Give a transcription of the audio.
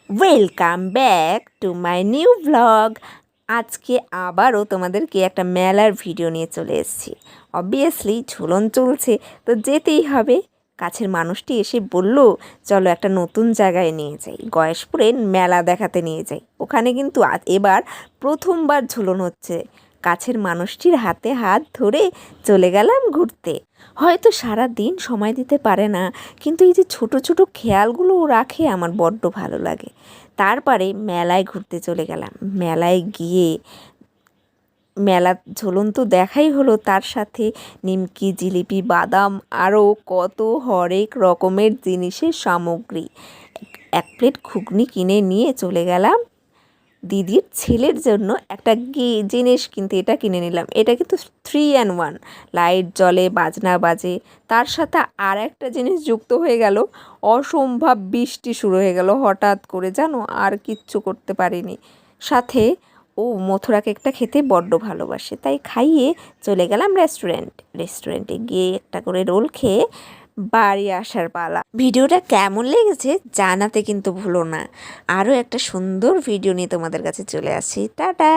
Welcome back to my new blog. আজকে আবারও তোমাদেরকে একটা মেলার ভিডিও নিয়ে চলে এসেছি। অবভিয়াসলি ঝুলন চলছে, তো যেতেই হবে। কাছের মানুষটি এসে বলল, চলো একটা নতুন জায়গায় নিয়ে যাই, গয়েশপুরের মেলা দেখাতে নিয়ে যাই। ওখানে কিন্তু এবার প্রথমবার ঝুলন হচ্ছে। কাছের মানুষটির হাতে হাত ধরে চলে গেলাম ঘুরতে। হয়তো সারা দিন সময় দিতে পারে না, কিন্তু এই যে ছোট ছোট খেয়ালগুলো ও রাখে, আমার বড্ড ভালো লাগে। তারপরে মেলায় ঘুরতে চলে গেলাম। মেলায় গিয়ে মেলা ঝুলন তো দেখাই হলো, তার সাথে নিমকি, জিলিপি, বাদাম আরও কত হরেক রকমের জিনিসের সামগ্রী। এক প্লেট ঘুগনি কিনে নিয়ে চলে গেলাম দিদির ছেলের জন্য একটা জিনিস কিনতে। এটা কিনে নিলাম। এটা কিন্তু 3 in 1, লাইট জ্বলে, বাজনা বাজে, তার সাথে আর একটা জিনিস যুক্ত হয়ে গেল। অসম্ভব বৃষ্টি শুরু হয়ে গেল হঠাৎ করে, জানো, আর কিচ্ছু করতে পারিনি। সাথে ও মথুরা কেকটা খেতে বড্ড ভালোবাসে, তাই খাইয়ে চলে গেলাম রেস্টুরেন্টে গিয়ে একটা করে রোল খেয়ে বাড়ি আসার পালা। ভিডিওটা কেমন লেগেছে জানাতে কিন্তু ভুলো না। আরও একটা সুন্দর ভিডিও নিয়ে তোমাদের কাছে চলে আসি। টাটা।